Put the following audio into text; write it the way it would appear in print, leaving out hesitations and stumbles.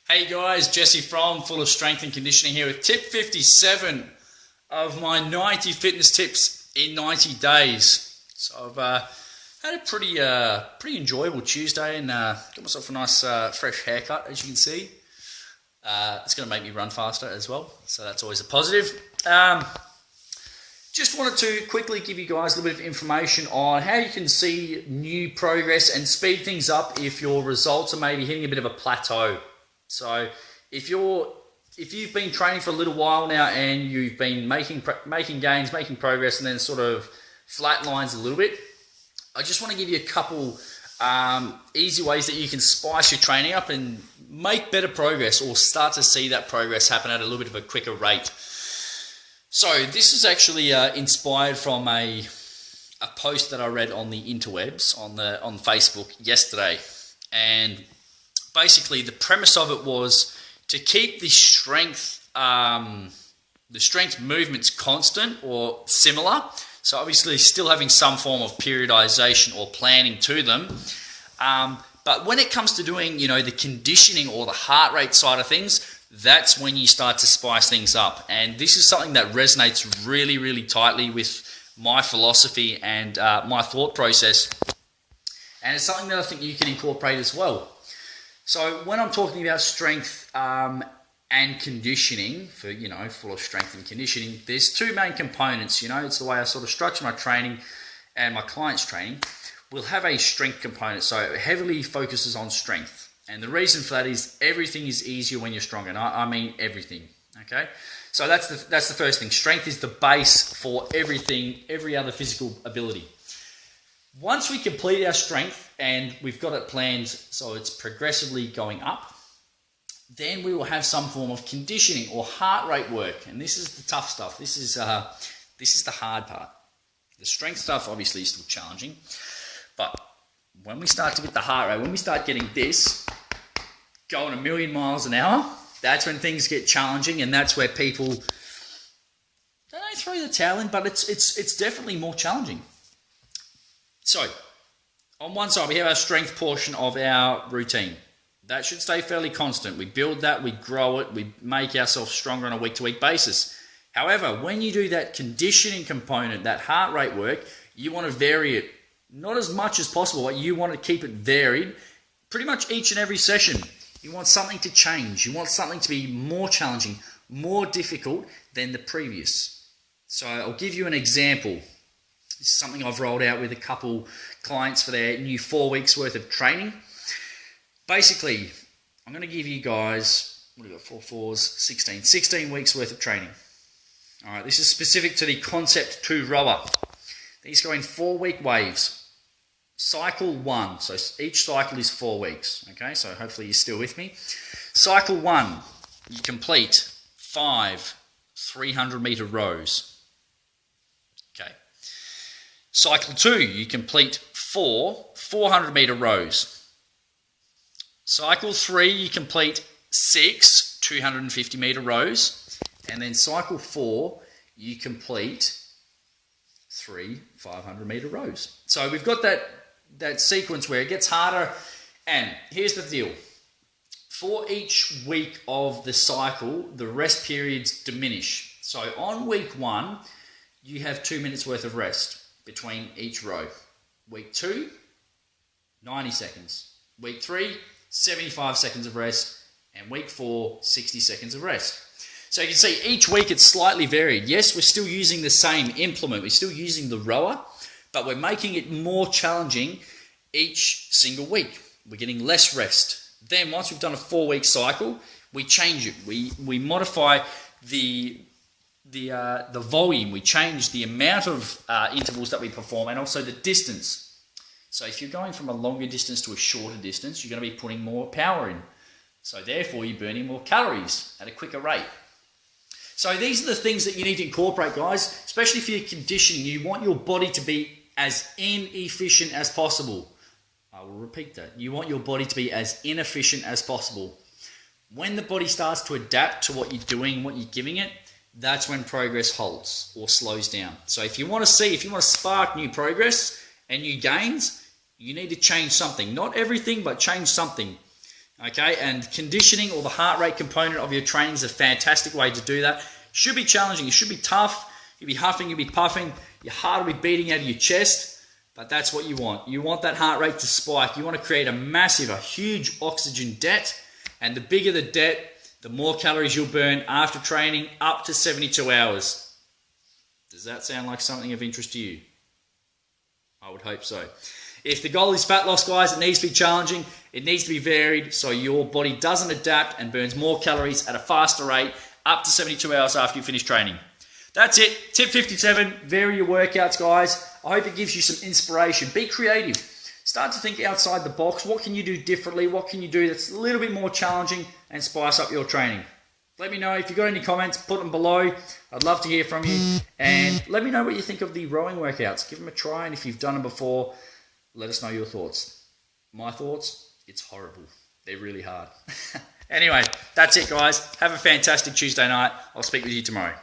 Hey guys, Jesse from Fulla Strength and Conditioning here with tip 57 of my 90 fitness tips in 90 days. So I've had a pretty enjoyable Tuesday and got myself a nice fresh haircut, as you can see. It's going to make me run faster as well, so that's always a positive. Just wanted to quickly give you guys a little bit of information on how you can see new progress and speed things up if your results are maybe hitting a bit of a plateau. So if you've been training for a little while now and you've been making gains, making progress, and then sort of flatlines a little bit, I just want to give you a couple easy ways that you can spice your training up and make better progress or start to see that progress happen at a little bit of a quicker rate. So this is actually inspired from a post that I read on the interwebs on Facebook yesterday, and basically the premise of it was to keep the strength movements constant or similar. So obviously still having some form of periodization or planning to them. But when it comes to doing, the conditioning or the heart rate side of things, that's when you start to spice things up. And this is something that resonates really, really tightly with my philosophy and my thought process. And it's something that I think you can incorporate as well. So when I'm talking about strength and conditioning, for Full Strength and Conditioning, there's two main components. It's the way I sort of structure my training and my clients' training. We'll have a strength component, so it heavily focuses on strength. And the reason for that is everything is easier when you're stronger. And I mean everything. Okay, so that's the first thing. Strength is the base for everything, every other physical ability. Once we complete our strength and we've got it planned so it's progressively going up, then we will have some form of conditioning or heart rate work. And this is the tough stuff. This is the hard part. The strength stuff obviously is still challenging, but when we start to get the heart rate, when we start getting this going a million miles an hour, that's when things get challenging, and that's where people don't throw the towel in, but it's definitely more challenging. So, on one side, we have our strength portion of our routine. That should stay fairly constant. We build that, we grow it, we make ourselves stronger on a week-to-week basis. However, when you do that conditioning component, that heart rate work, you want to vary it. Not as much as possible, but you want to keep it varied pretty much each and every session. You want something to change. You want something to be more challenging, more difficult than the previous. So I'll give you an example. This is something I've rolled out with a couple clients for their new 4 weeks worth of training. Basically, I'm going to give you guys, what have we got, 4 4s, 16 weeks worth of training. All right, this is specific to the Concept 2 rower. These go in 4-week waves. Cycle 1, so each cycle is 4 weeks. Okay, so hopefully you're still with me. Cycle 1, you complete 5 300-meter rows. Okay. Cycle 2, you complete 4 400-meter rows. Cycle 3, you complete 6 250-meter rows. And then cycle 4, you complete 3 500-meter rows. So we've got that sequence where it gets harder. And here's the deal. For each week of the cycle, the rest periods diminish. So on week 1, you have 2 minutes worth of rest between each row. Week 2, 90 seconds. Week 3, 75 seconds of rest. And week 4, 60 seconds of rest. So you can see each week it's slightly varied. Yes, we're still using the same implement. We're still using the rower, but we're making it more challenging each single week. We're getting less rest. Then once we've done a 4-week cycle, we change it. We modify the volume. We change the amount of intervals that we perform and also the distance. So if you're going from a longer distance to a shorter distance, you're going to be putting more power in. So therefore, you're burning more calories at a quicker rate. So these are the things that you need to incorporate, guys, especially for your conditioning. You want your body to be as inefficient as possible. I will repeat that. You want your body to be as inefficient as possible. When the body starts to adapt to what you're doing, what you're giving it, that's when progress halts or slows down. So if you want to spark new progress and new gains, you need to change something. Not everything, but change something. Okay, and conditioning or the heart rate component of your training is a fantastic way to do that. Should be challenging, it should be tough. You'll be huffing, you'll be puffing, your heart will be beating out of your chest, but that's what you want. You want that heart rate to spike. You want to create a huge oxygen debt, and the bigger the debt, the more calories you'll burn after training, up to 72 hours. Does that sound like something of interest to you? I would hope so. If the goal is fat loss, guys, it needs to be challenging. It needs to be varied so your body doesn't adapt and burns more calories at a faster rate up to 72 hours after you finish training. That's it. Tip 57, vary your workouts, guys. I hope it gives you some inspiration. Be creative. Start to think outside the box. What can you do differently? What can you do that's a little bit more challenging and spice up your training? Let me know if you've got any comments, put them below. I'd love to hear from you. And let me know what you think of the rowing workouts. Give them a try, and if you've done them before, let us know your thoughts. My thoughts, it's horrible. They're really hard. Anyway, that's it, guys. Have a fantastic Tuesday night. I'll speak with you tomorrow.